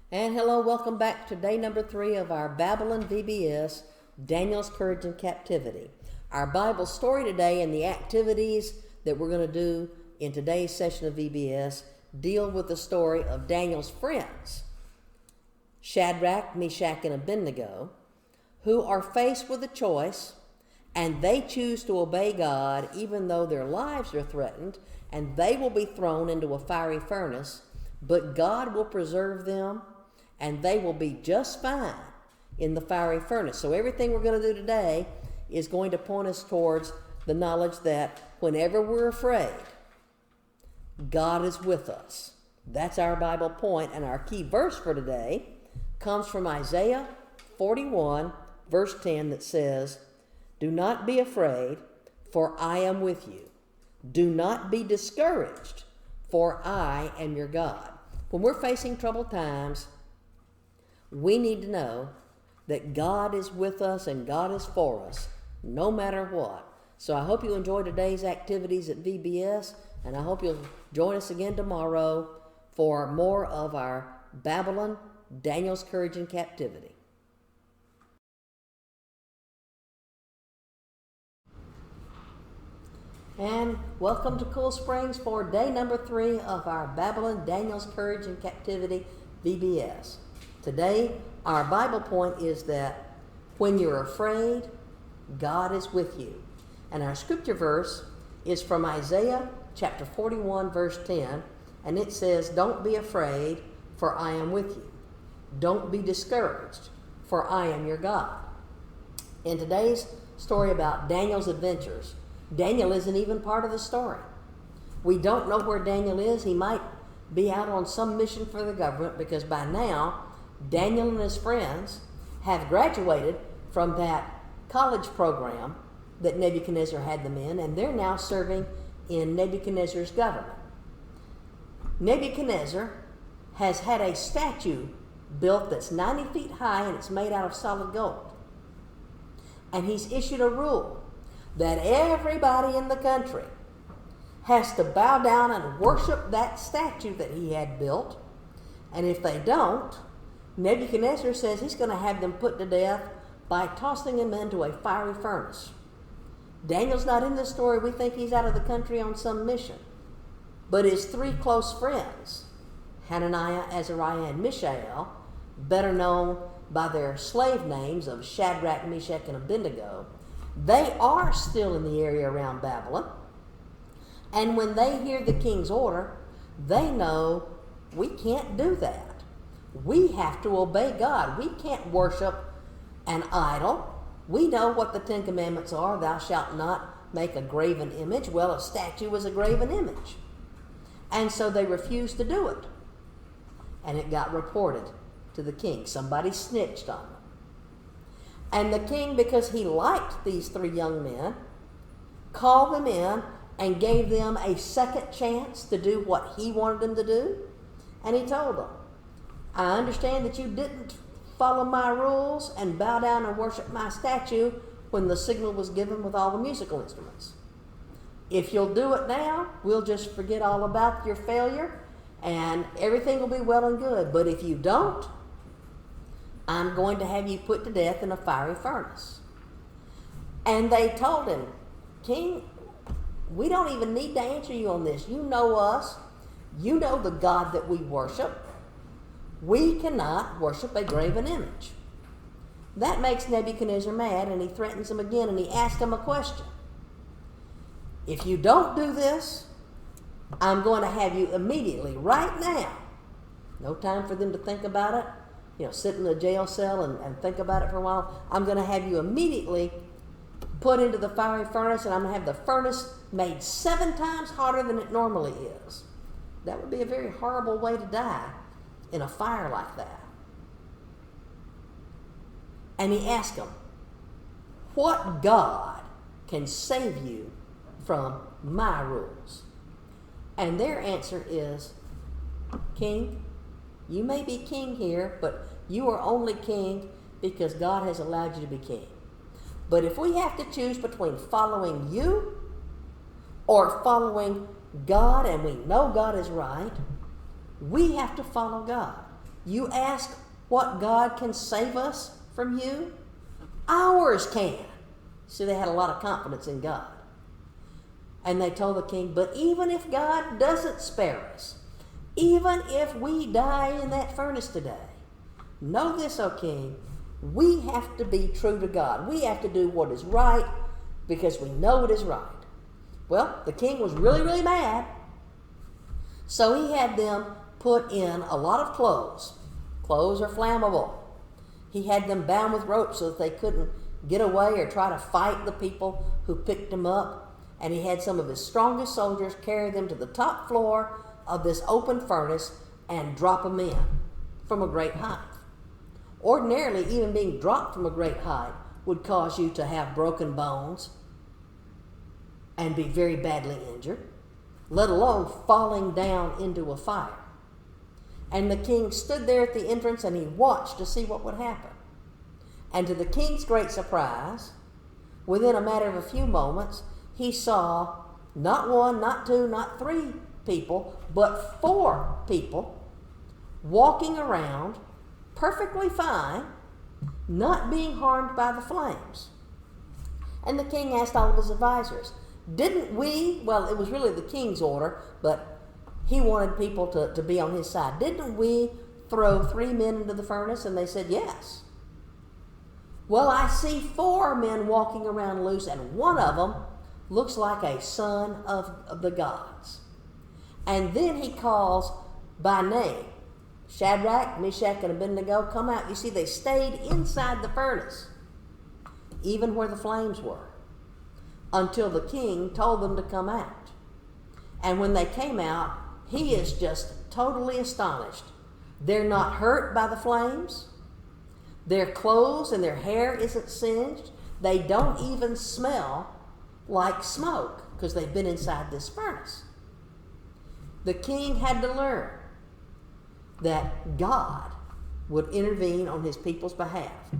And hello, welcome back to day number 3 of our Babylon VBS, Daniel's Courage in Captivity. Our Bible story today and the activities that we're going to do in today's session of VBS deal with the story of Daniel's friends, Shadrach, Meshach, and Abednego, who are faced with a choice, and they choose to obey God even though their lives are threatened, and they will be thrown into a fiery furnace, but God will preserve them, and they will be just fine in the fiery furnace. So everything we're going to do today is going to point us towards the knowledge that whenever we're afraid, God is with us. That's our Bible point, and our key verse for today comes from Isaiah 41, verse 10, that says, "Do not be afraid, for I am with you. Do not be discouraged, for I am your God." When we're facing troubled times, we need to know that God is with us and God is for us, no matter what. So I hope you enjoy today's activities at VBS, and I hope you'll join us again tomorrow for more of our Babylon, Daniel's Courage in Captivity. And welcome to Cool Springs for day number 3 of our Babylon, Daniel's Courage in Captivity VBS. Today, our Bible point is that when you're afraid, God is with you. And our scripture verse is from Isaiah chapter 41, verse 10, and it says, "Don't be afraid, for I am with you. Don't be discouraged, for I am your God." In today's story about Daniel's adventures, Daniel isn't even part of the story. We don't know where Daniel is. He might be out on some mission for the government, because by now, Daniel and his friends have graduated from that college program that Nebuchadnezzar had them in, and they're now serving in Nebuchadnezzar's government. Nebuchadnezzar has had a statue built that's 90 feet high, and it's made out of solid gold. And he's issued a rule that everybody in the country has to bow down and worship that statue that he had built. And if they don't, Nebuchadnezzar says he's going to have them put to death by tossing them into a fiery furnace. Daniel's not in this story. We think he's out of the country on some mission. But his 3 close friends, Hananiah, Azariah, and Mishael, better known by their slave names of Shadrach, Meshach, and Abednego, they are still in the area around Babylon. And when they hear the king's order, they know we can't do that. We have to obey God. We can't worship an idol. We know what the 10 Commandments are. Thou shalt not make a graven image. Well, a statue is a graven image. And so they refused to do it. And it got reported to the king. Somebody snitched on them. And the king, because he liked these 3 young men, called them in and gave them a second chance to do what he wanted them to do. And he told them, "I understand that you didn't follow my rules and bow down and worship my statue when the signal was given with all the musical instruments. If you'll do it now, we'll just forget all about your failure and everything will be well and good. But if you don't, I'm going to have you put to death in a fiery furnace." And they told him, "King, we don't even need to answer you on this. You know us. You know the God that we worship. We cannot worship a graven image." That makes Nebuchadnezzar mad, and he threatens him again, and he asks him a question. "If you don't do this, I'm going to have you immediately, right now," no time for them to think about it, sit in a jail cell and think about it for a while, "I'm going to have you immediately put into the fiery furnace, and I'm going to have the furnace made 7 times hotter than it normally is." That would be a very horrible way to die, in a fire like that. And he asked them, "What God can save you from my rules?" And their answer is, "King, you may be king here, but you are only king because God has allowed you to be king. But if we have to choose between following you or following God, and we know God is right, we have to follow God. You ask what God can save us from you? Ours can. See, they had a lot of confidence in God. And they told the king, but even if God doesn't spare us, even if we die in that furnace today, know this, O king, we have to be true to God. We have to do what is right because we know it is right. Well, the king was really, really mad. So he had them put in a lot of clothes. Clothes are flammable. He had them bound with ropes so that they couldn't get away or try to fight the people who picked them up. And he had some of his strongest soldiers carry them to the top floor of this open furnace and drop them in from a great height. Ordinarily, even being dropped from a great height would cause you to have broken bones and be very badly injured, let alone falling down into a fire. And the king stood there at the entrance and he watched to see what would happen. And to the king's great surprise, within a matter of a few moments, he saw not one, not two, not three people, but 4 people walking around perfectly fine, not being harmed by the flames. And the king asked all of his advisors, didn't we, well, it was really the king's order, but he wanted people to be on his side. Didn't we throw 3 men into the furnace? And they said, yes. Well, I see 4 men walking around loose, and one of them looks like a son of the gods. And then he calls by name, Shadrach, Meshach, and Abednego, come out. You see, they stayed inside the furnace, even where the flames were, until the king told them to come out. And when they came out, he is just totally astonished. They're not hurt by the flames. Their clothes and their hair isn't singed. They don't even smell like smoke because they've been inside this furnace. The king had to learn that God would intervene on his people's behalf.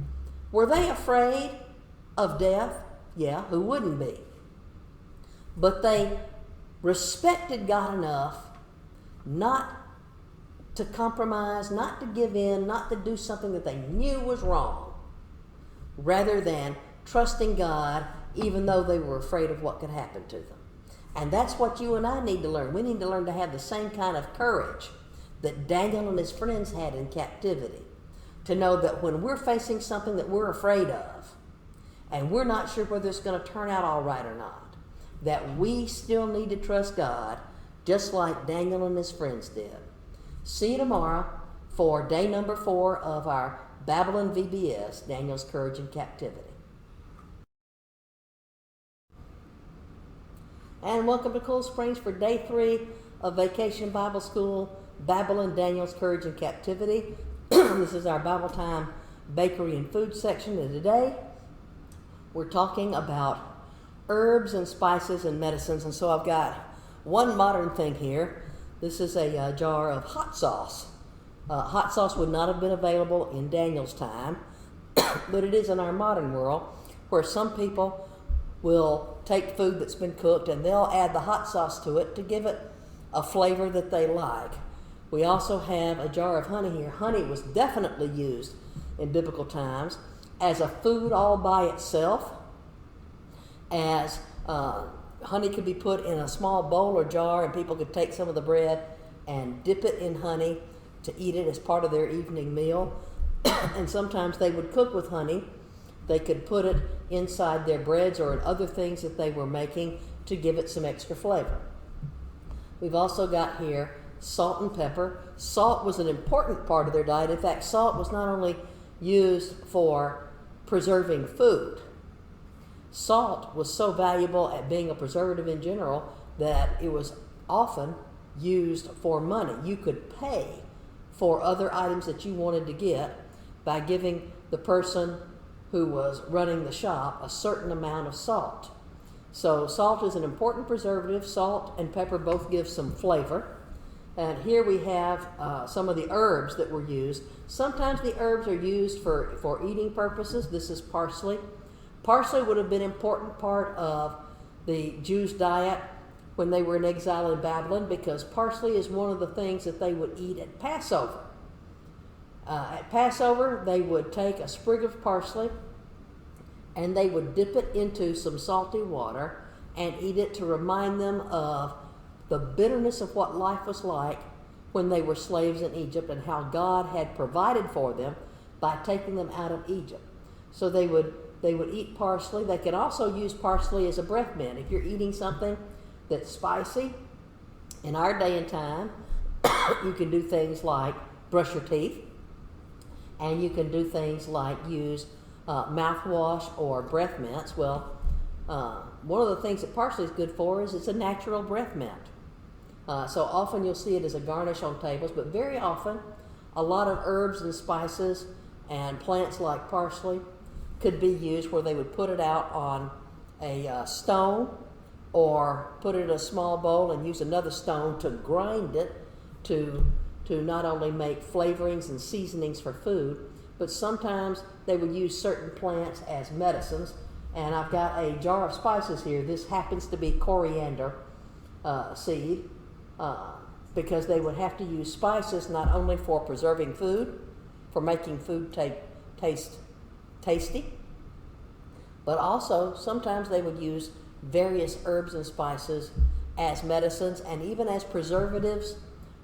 Were they afraid of death? Yeah, who wouldn't be? But they respected God enough not to compromise, not to give in, not to do something that they knew was wrong, rather than trusting God even though they were afraid of what could happen to them. And that's what you and I need to learn. We need to learn to have the same kind of courage that Daniel and his friends had in captivity, to know that when we're facing something that we're afraid of, and we're not sure whether it's going to turn out all right or not, that we still need to trust God just like Daniel and his friends did. See you tomorrow for day number 4 of our Babylon VBS, Daniel's Courage in Captivity. And welcome to Cool Springs for day 3 of Vacation Bible School, Babylon, Daniel's Courage in Captivity. This is our Bible Time Bakery and Food section, and today we're talking about herbs and spices and medicines. And so I've got one modern thing here. This is a jar of hot sauce. Hot sauce would not have been available in Daniel's time, but it is in our modern world, where some people will take food that's been cooked and they'll add the hot sauce to it to give it a flavor that they like. We also have a jar of honey here. Honey was definitely used in biblical times as a food all by itself, as honey could be put in a small bowl or jar, and people could take some of the bread and dip it in honey to eat it as part of their evening meal. And sometimes they would cook with honey. They could put it inside their breads or in other things that they were making to give it some extra flavor. We've also got here salt and pepper. Salt was an important part of their diet. In fact, salt was not only used for preserving food. Salt was so valuable at being a preservative in general that it was often used for money. You could pay for other items that you wanted to get by giving the person who was running the shop a certain amount of salt. So salt is an important preservative. Salt and pepper both give some flavor. And here we have some of the herbs that were used. Sometimes the herbs are used for eating purposes. This is parsley. Parsley would have been an important part of the Jews' diet when they were in exile in Babylon, because parsley is one of the things that they would eat at Passover. At Passover, they would take a sprig of parsley and they would dip it into some salty water and eat it to remind them of the bitterness of what life was like when they were slaves in Egypt and how God had provided for them by taking them out of Egypt. So they would eat parsley. They can also use parsley as a breath mint. If you're eating something that's spicy, in our day and time, you can do things like brush your teeth, and you can do things like use mouthwash or breath mints. Well, one of the things that parsley is good for is it's a natural breath mint. So often you'll see it as a garnish on tables, but very often a lot of herbs and spices and plants like parsley could be used where they would put it out on a stone or put it in a small bowl and use another stone to grind it to not only make flavorings and seasonings for food, but sometimes they would use certain plants as medicines. And I've got a jar of spices here. This happens to be coriander seed because they would have to use spices not only for preserving food, for making food taste tasty, but also sometimes they would use various herbs and spices as medicines and even as preservatives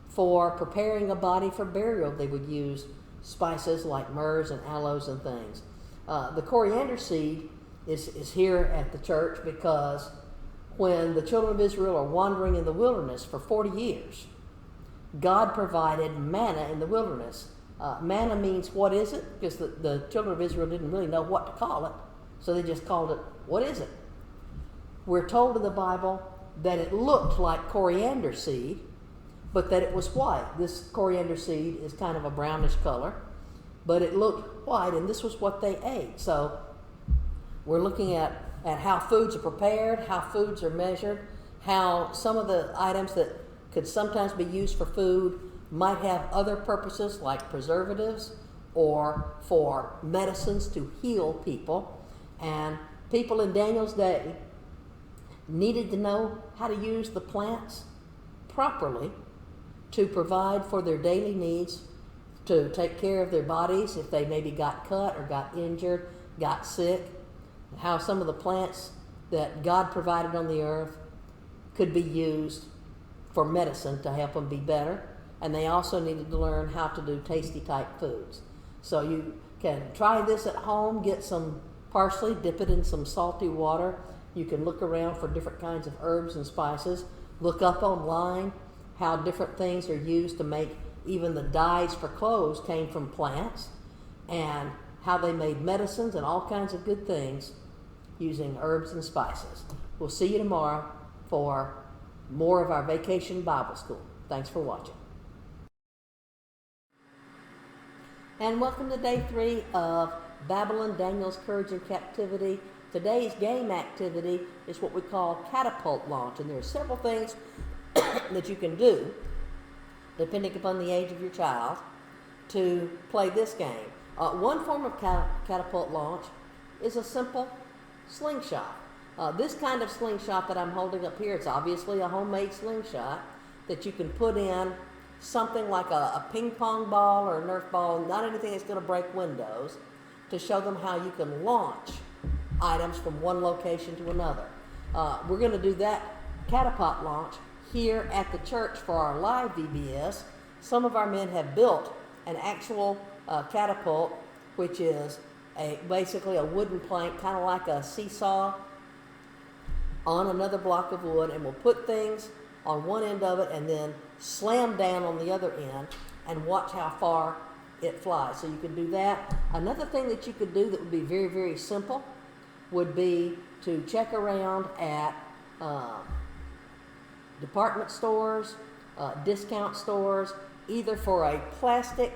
for preparing a body for burial. They would use spices like myrrhs and aloes and things. The coriander seed is here at the church because when the children of Israel are wandering in the wilderness for 40 years, God provided manna in the wilderness. Manna means what is it? Because the children of Israel didn't really know what to call it, so they just called it, what is it? We're told in the Bible that it looked like coriander seed, but that it was white. This coriander seed is kind of a brownish color, but it looked white, and this was what they ate. So we're looking at how foods are prepared, how foods are measured, how some of the items that could sometimes be used for food might have other purposes like preservatives or for medicines to heal people. And people in Daniel's day needed to know how to use the plants properly to provide for their daily needs, to take care of their bodies if they maybe got cut or got injured, got sick, how some of the plants that God provided on the earth could be used for medicine to help them be better. And they also needed to learn how to do tasty type foods. So you can try this at home, get some parsley, dip it in some salty water. You can look around for different kinds of herbs and spices. Look up online how different things are used to make even the dyes for clothes came from plants, and how they made medicines and all kinds of good things using herbs and spices. We'll see you tomorrow for more of our Vacation Bible School. Thanks for watching. And welcome to day 3 of Babylon, Daniel's Courage in Captivity. Today's game activity is what we call catapult launch, and there are several things that you can do, depending upon the age of your child, to play this game. One form of catapult launch is a simple slingshot. This kind of slingshot that I'm holding up here, it's obviously a homemade slingshot that you can put in something like a ping pong ball or a Nerf ball, not anything that's going to break windows, to show them how you can launch items from one location to another. We're going to do that catapult launch here at the church for our live VBS. Some of our men have built an actual catapult, which is basically a wooden plank, kind of like a seesaw, on another block of wood, and we'll put things on one end of it and then slam down on the other end and watch how far it flies. So you can do that. Another thing that you could do that would be very, very simple would be to check around at department stores, discount stores, either for a plastic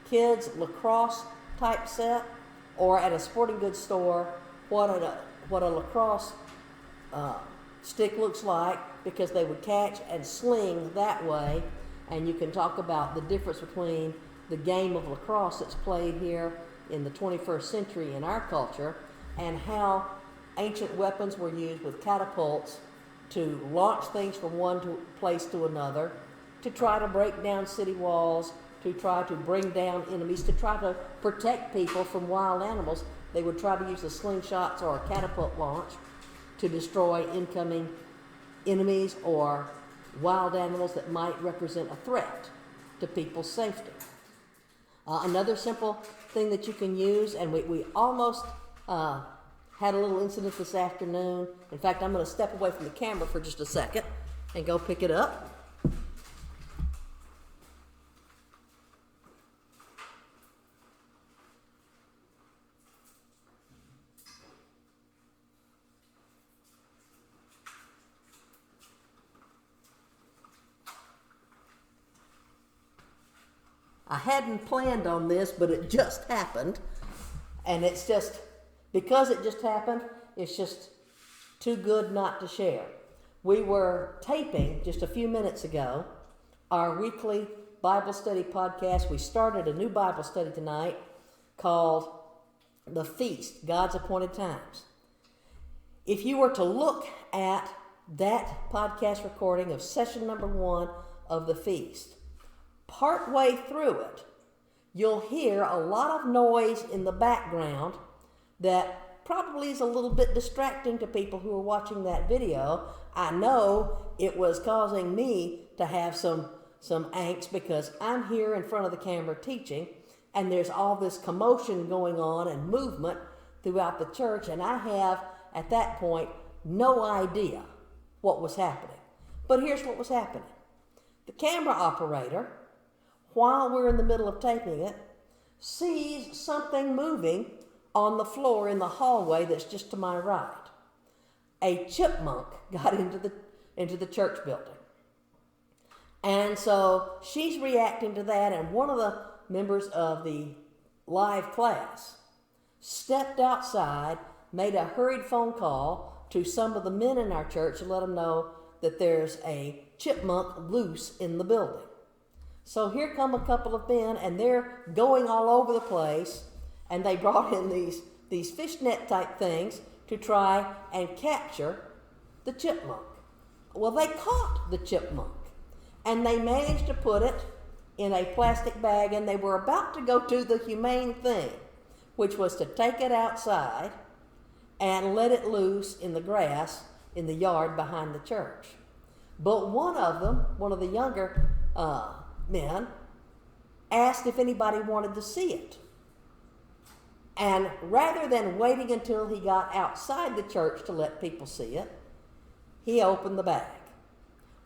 kids lacrosse type set, or at a sporting goods store what a lacrosse stick looks like, because they would catch and sling that way. And you can talk about the difference between the game of lacrosse that's played here in the 21st century in our culture, and how ancient weapons were used with catapults to launch things from one place to another, to try to break down city walls, to try to bring down enemies, to try to protect people from wild animals. They would try to use the slingshots or a catapult launch to destroy incoming enemies or wild animals that might represent a threat to people's safety. Another simple thing that you can use, and we almost had a little incident this afternoon. In fact, I'm going to step away from the camera for just a second and go pick it up. I hadn't planned on this, but it just happened. And it's just, because it just happened, it's just too good not to share. We were taping just a few minutes ago our weekly Bible study podcast. We started a new Bible study tonight called The Feast, God's Appointed Times. If you were to look at that podcast recording of session number 1 of The Feast, partway through it, you'll hear a lot of noise in the background that probably is a little bit distracting to people who are watching that video. I know it was causing me to have some angst because I'm here in front of the camera teaching, and there's all this commotion going on and movement throughout the church, and I have, at that point, no idea what was happening. But here's what was happening. The camera operator, while we're in the middle of taping it, sees something moving on the floor in the hallway that's just to my right. A chipmunk got into the church building. And so she's reacting to that, and one of the members of the live class stepped outside, made a hurried phone call to some of the men in our church to let them know that there's a chipmunk loose in the building. So here come a couple of men, and they're going all over the place, and they brought in these fishnet type things to try and capture the chipmunk. Well, they caught the chipmunk, and they managed to put it in a plastic bag, and they were about to go do the humane thing, which was to take it outside and let it loose in the grass in the yard behind the church. But one of them, one of the younger men, asked if anybody wanted to see it. And rather than waiting until he got outside the church to let people see it, he opened the bag.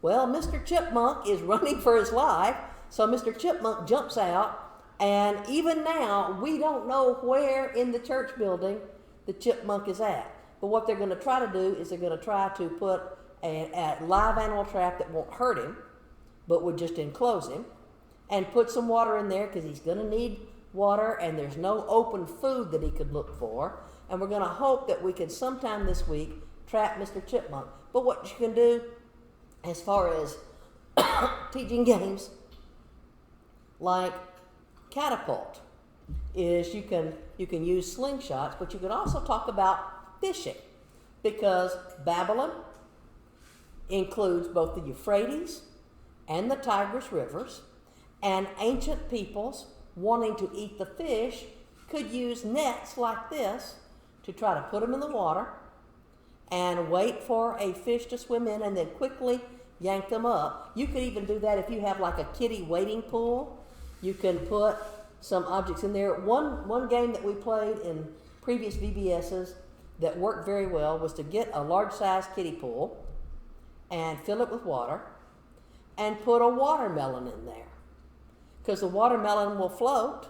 Well, Mr. Chipmunk is running for his life, so Mr. Chipmunk jumps out, and even now, we don't know where in the church building the chipmunk is at. But what they're going to try to do is they're going to try to put a live animal trap that won't hurt him, but would just enclose him, and put some water in there because he's going to need water, and there's no open food that he could look for. And we're going to hope that we can sometime this week trap Mr. Chipmunk. But what you can do as far as teaching games like catapult is you can use slingshots, but you can also talk about fishing, because Babylon includes both the Euphrates and the Tigris rivers, and ancient peoples wanting to eat the fish could use nets like this to try to put them in the water and wait for a fish to swim in and then quickly yank them up. You could even do that if you have like a kiddie wading pool. You can put some objects in there. One game that we played in previous VBSs that worked very well was to get a large-sized kiddie pool and fill it with water and put a watermelon in there, because the watermelon will float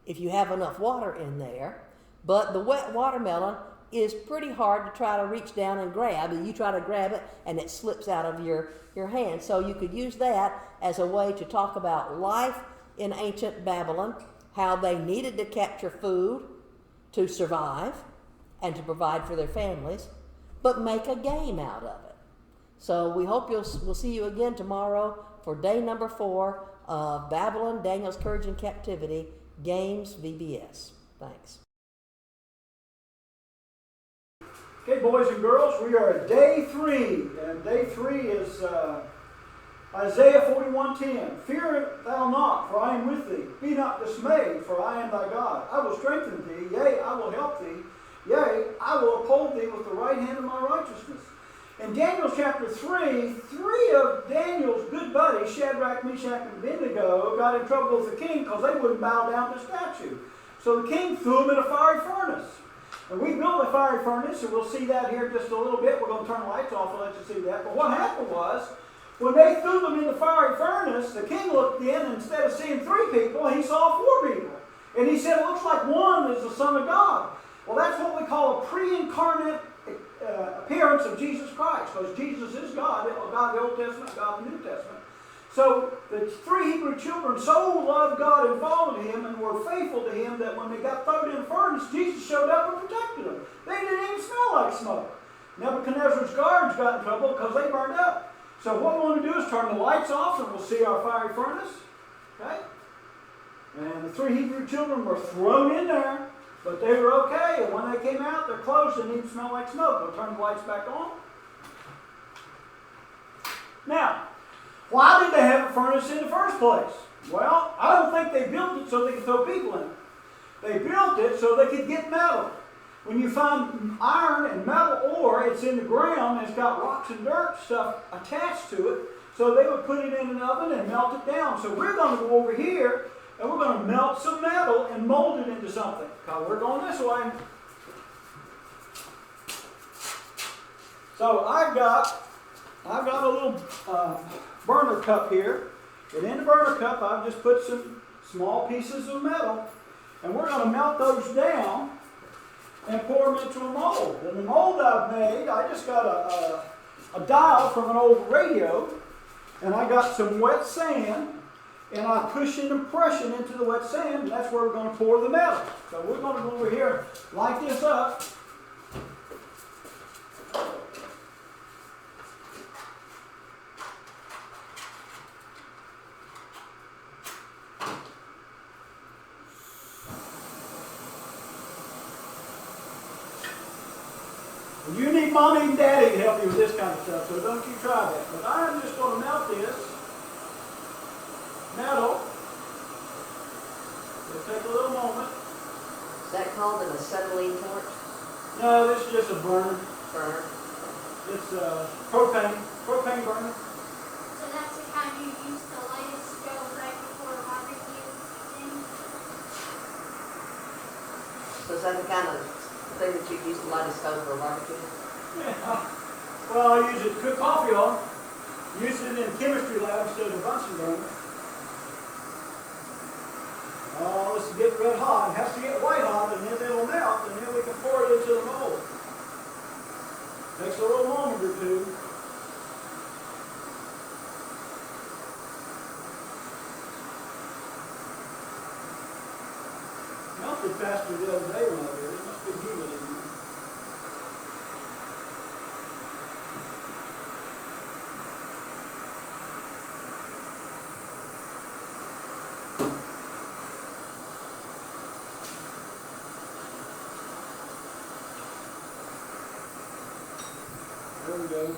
if you have enough water in there. But the wet watermelon is pretty hard to try to reach down and grab, and you try to grab it and it slips out of your hand. So you could use that as a way to talk about life in ancient Babylon, how they needed to capture food to survive and to provide for their families, but make a game out of it. So we hope we'll see you again tomorrow for day number 4 of Babylon, Daniel's Courage in Captivity, Games VBS. Thanks. Okay, boys and girls, we are at day 3, and day 3 is Isaiah 41:10. Fear thou not, for I am with thee. Be not dismayed, for I am thy God. I will strengthen thee, yea, I will help thee. Yea, I will uphold thee with the right hand of my righteousness. In Daniel chapter 3, three of Daniel's good buddies, Shadrach, Meshach, and Abednego, got in trouble with the king because they wouldn't bow down to the statue. So the king threw them in a fiery furnace. And we built a fiery furnace, and we'll see that here in just a little bit. We're going to turn the lights off and let you see that. But what happened was, when they threw them in the fiery furnace, the king looked in, and instead of seeing 3 people, he saw 4 people. And he said, it looks like one is the Son of God. Well, that's what we call a pre-incarnate appearance of Jesus Christ, because Jesus is God, God of the Old Testament, God of the New Testament. So the 3 Hebrew children so loved God and followed him and were faithful to him that when they got thrown in the furnace, Jesus showed up and protected them. They didn't even smell like smoke. Nebuchadnezzar's guards got in trouble because they burned up. So what we want to do is turn the lights off and we'll see our fiery furnace. Okay? And the 3 Hebrew children were thrown in there, but they were okay. And when they came out, their clothes didn't even smell like smoke. We'll turn the lights back on. Now, why did they have a furnace in the first place? Well, I don't think they built it so they could throw people in it. They built it so they could get metal. When you find iron and metal ore, it's in the ground, and it's got rocks and dirt stuff attached to it. So they would put it in an oven and melt it down. So we're going to go over here, and we're going to melt some metal and mold it into something. Because we're going this way. So I've got a little burner cup here. And in the burner cup, I've just put some small pieces of metal. And we're going to melt those down and pour them into a mold. And the mold I've made, I just got a dial from an old radio, and I got some wet sand, and I push an impression into the wet sand, and that's where we're going to pour the metal. So we're going to go over here, light this up. You need mommy and daddy to help you with this kind of stuff, so don't you try that. But I'm just going to melt this metal. It'll take a little moment. Is that called an acetylene torch? No, this is just a burner. Burner. It's propane burner. So that's the kind you use to light a stove right before a barbecue thing? So is that the kind of thing that you use to light a stove for a barbecue? Yeah. Well, I use it to cook coffee on. Use it in chemistry lab instead of a Bunsen burner. Oh, this is getting red hot. It has to get white hot, and then it'll melt, and then we can pour it into the mold. Takes a little moment or two. Melted faster the other day when I did it. It must be humid in here. There we go.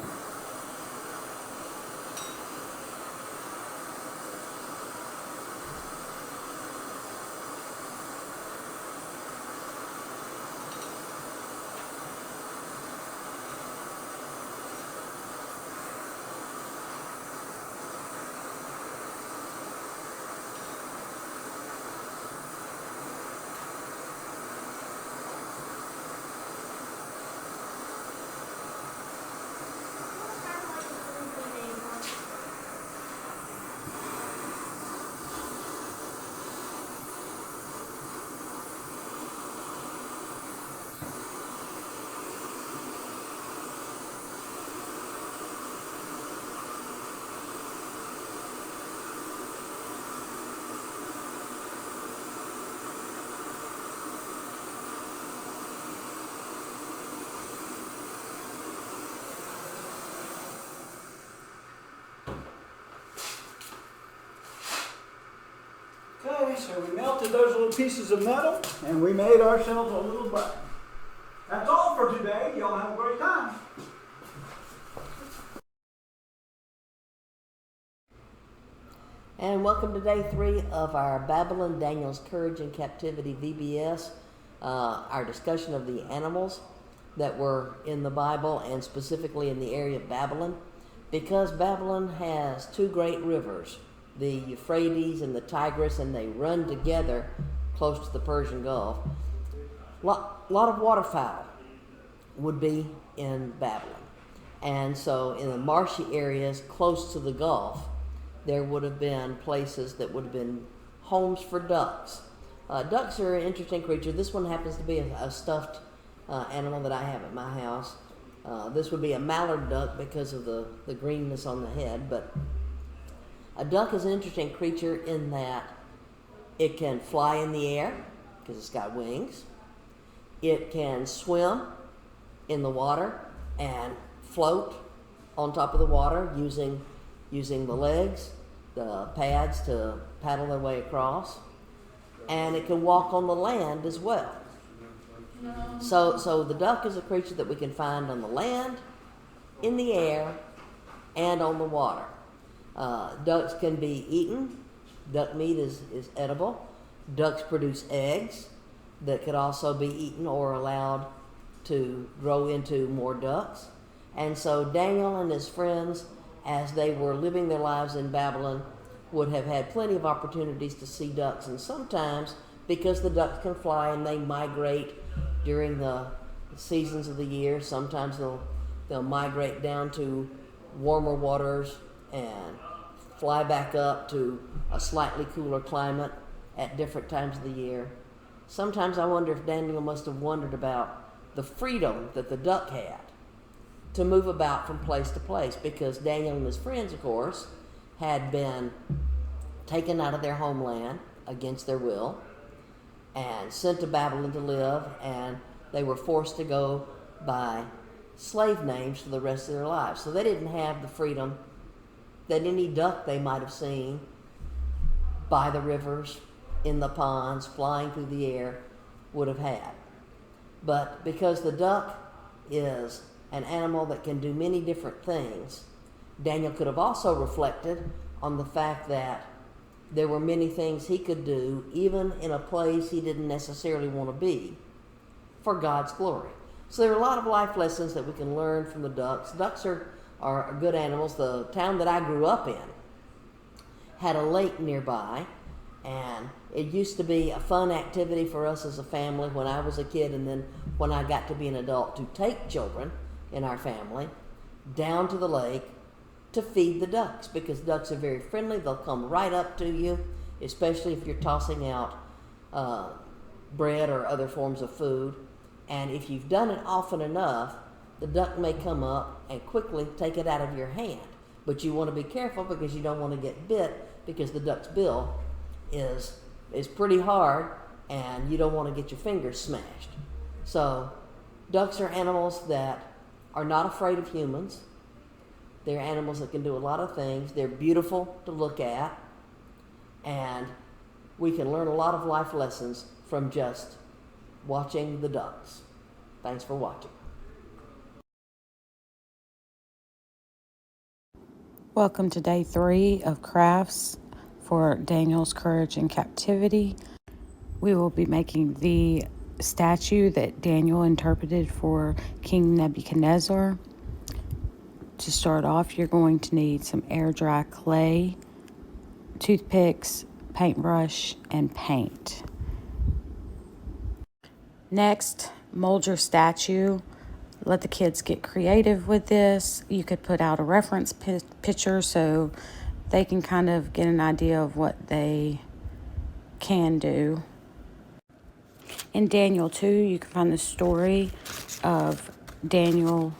Okay, so we melted those little pieces of metal, and we made ourselves a little button. That's all for today. Y'all have a great time. And welcome to day 3 of our Babylon, Daniel's Courage in Captivity VBS, our discussion of the animals that were in the Bible and specifically in the area of Babylon. Because Babylon has 2 great rivers, the Euphrates and the Tigris, and they run together close to the Persian Gulf. A lot of waterfowl would be in Babylon. And so in the marshy areas close to the Gulf, there would have been places that would have been homes for ducks. Ducks are an interesting creature. This one happens to be a stuffed animal that I have at my house. This would be a mallard duck because of the greenness on the head, but a duck is an interesting creature in that it can fly in the air because it's got wings. It can swim in the water and float on top of the water using the legs, the pads to paddle their way across, and it can walk on the land as well. So the duck is a creature that we can find on the land, in the air, and on the water. Ducks can be eaten. Duck meat is edible. Ducks produce eggs that could also be eaten or allowed to grow into more ducks. And so Daniel and his friends, as they were living their lives in Babylon, would have had plenty of opportunities to see ducks. And sometimes, because the ducks can fly and they migrate during the seasons of the year, sometimes they'll migrate down to warmer waters and fly back up to a slightly cooler climate at different times of the year. Sometimes I wonder if Daniel must have wondered about the freedom that the duck had to move about from place to place, because Daniel and his friends, of course, had been taken out of their homeland against their will and sent to Babylon to live, and they were forced to go by slave names for the rest of their lives. So they didn't have the freedom that any duck they might have seen by the rivers, in the ponds, flying through the air would have had. But because the duck is an animal that can do many different things, Daniel could have also reflected on the fact that there were many things he could do, even in a place he didn't necessarily want to be, for God's glory. So there are a lot of life lessons that we can learn from the ducks. Ducks are good animals. The town that I grew up in had a lake nearby, and it used to be a fun activity for us as a family when I was a kid, and then when I got to be an adult, to take children in our family down to the lake to feed the ducks, because ducks are very friendly. They'll come right up to you, especially if you're tossing out bread or other forms of food. And if you've done it often enough, the duck may come up and quickly take it out of your hand. But you want to be careful, because you don't want to get bit, because the duck's bill is pretty hard, and you don't want to get your fingers smashed. So ducks are animals that are not afraid of humans. They're animals that can do a lot of things. They're beautiful to look at, and we can learn a lot of life lessons from just watching the ducks. Thanks for watching. Welcome to day 3 of crafts for Daniel's Courage in Captivity. We will be making the statue that Daniel interpreted for King Nebuchadnezzar. To start off, you're going to need some air dry clay, toothpicks, paintbrush, and paint. Next, mold your statue. Let the kids get creative with this. You could put out a reference picture so they can kind of get an idea of what they can do. In Daniel 2, you can find the story of Daniel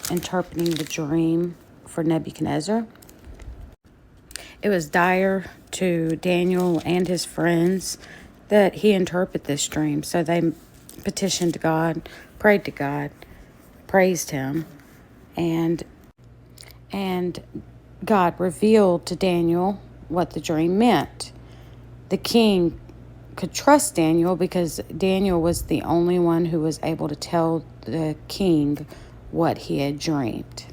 interpreting the dream for Nebuchadnezzar. It was dire to Daniel and his friends that he interpret this dream, so they petitioned God, prayed to God, praised him, and God revealed to Daniel what the dream meant. The king could trust Daniel because Daniel was the only one who was able to tell the king what he had dreamed.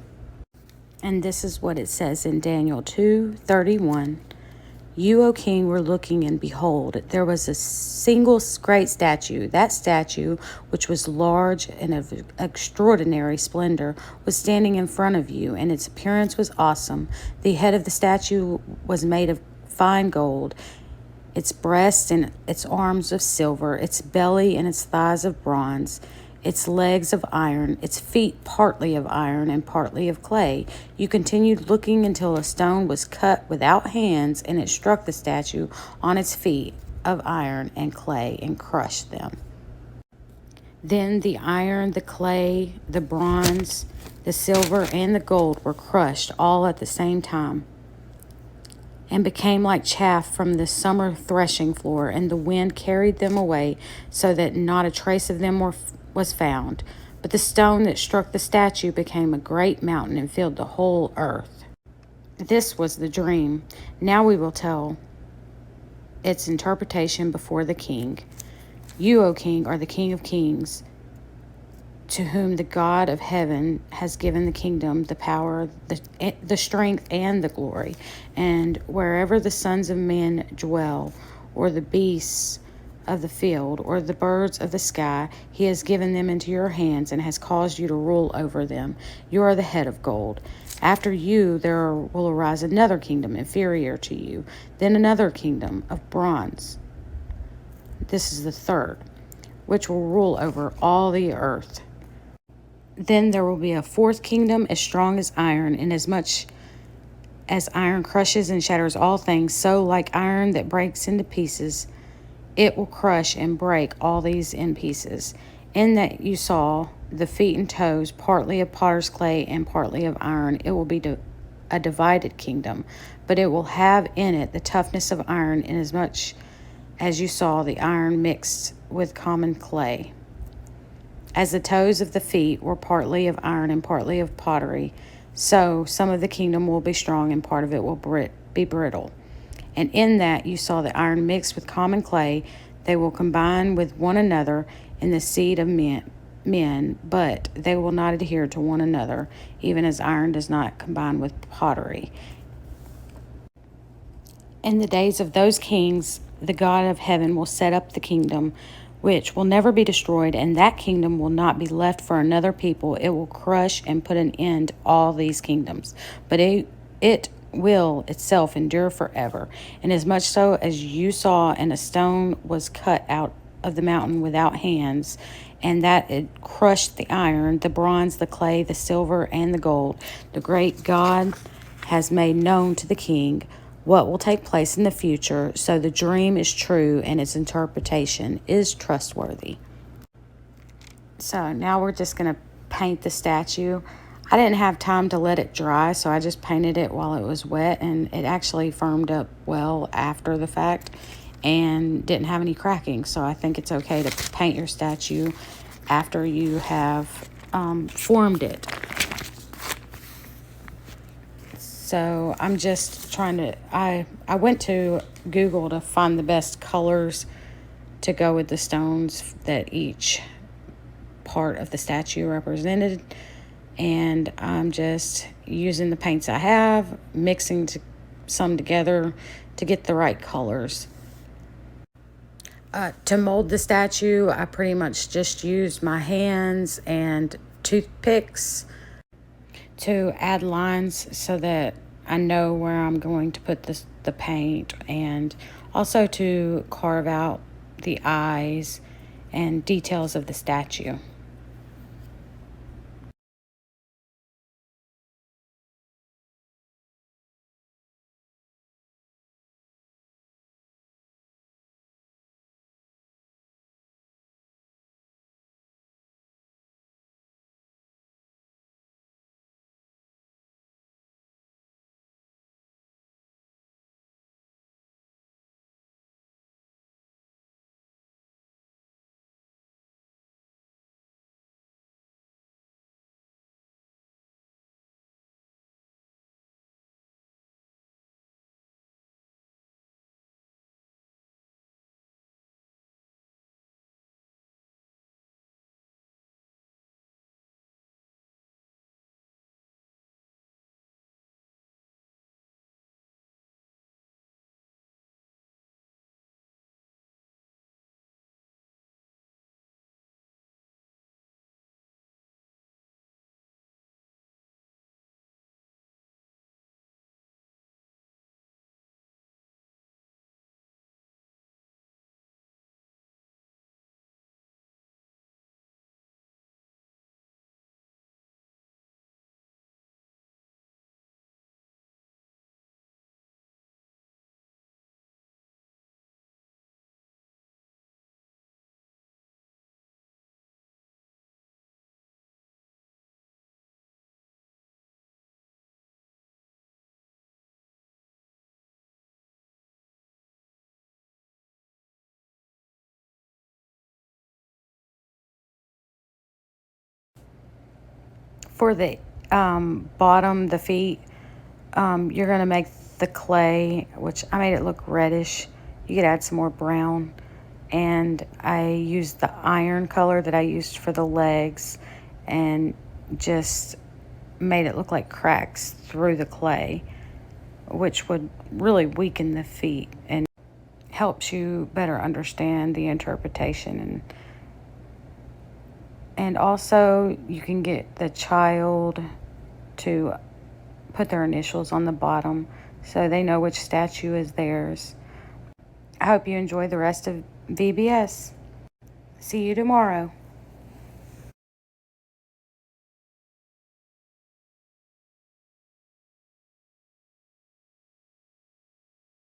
And this is what it says in Daniel 2:31. You, O king, were looking, and behold, there was a single great statue. That statue, which was large and of extraordinary splendor, was standing in front of you, and its appearance was awesome. The head of the statue was made of fine gold, its breasts and its arms of silver, its belly and its thighs of bronze, its legs of iron, its feet partly of iron and partly of clay. You continued looking until a stone was cut without hands, and it struck the statue on its feet of iron and clay and crushed them. Then the iron, the clay, the bronze, the silver, and the gold were crushed all at the same time, and became like chaff from the summer threshing floor, and the wind carried them away, so that not a trace of them was found. But the stone that struck the statue became a great mountain and filled the whole earth. This was the dream. Now we will tell its interpretation before the king. You, O king, are the King of kings, to whom the God of heaven has given the kingdom, the power, the strength, and the glory. And wherever the sons of men dwell, or the beasts of the field, or the birds of the sky, he has given them into your hands and has caused you to rule over them. You are the head of gold. After you there will arise another kingdom inferior to you, then another kingdom of bronze. This is the third, which will rule over all the earth. Then there will be a fourth kingdom as strong as iron, and as much as iron crushes and shatters all things, so like iron that breaks into pieces, it will crush and break all these in pieces. In that you saw the feet and toes, partly of potter's clay and partly of iron, it will be a divided kingdom, but it will have in it the toughness of iron, inasmuch as you saw the iron mixed with common clay. As the toes of the feet were partly of iron and partly of pottery, so some of the kingdom will be strong and part of it will be brittle. And in that you saw the iron mixed with common clay, they will combine with one another in the seed of men, but they will not adhere to one another, even as iron does not combine with pottery. In the days of those kings, the God of heaven will set up the kingdom, which will never be destroyed, and that kingdom will not be left for another people. It will crush and put an end to all these kingdoms, but it will itself endure forever. And as much so as you saw, and a stone was cut out of the mountain without hands, and that it crushed the iron, the bronze, the clay, the silver, and the gold, the great God has made known to the king what will take place in the future, so the dream is true and its interpretation is trustworthy. So now we're just going to paint the statue. I didn't have time to let it dry, so I just painted it while it was wet, and it actually firmed up well after the fact and didn't have any cracking. So I think it's okay to paint your statue after you have formed it. So I'm just trying to, I went to Google to find the best colors to go with the stones that each part of the statue represented. And I'm just using the paints I have, mixing some together to get the right colors. To mold the statue, I pretty much just used my hands and toothpicks to add lines so that I know where I'm going to put the paint, and also to carve out the eyes and details of the statue. For the bottom, the feet, you're going to make the clay, which I made it look reddish. You could add some more brown. And I used the iron color that I used for the legs and just made it look like cracks through the clay, which would really weaken the feet and helps you better understand the interpretation. And also you can get the child to put their initials on the bottom so they know which statue is theirs. I hope you enjoy the rest of VBS. See you tomorrow.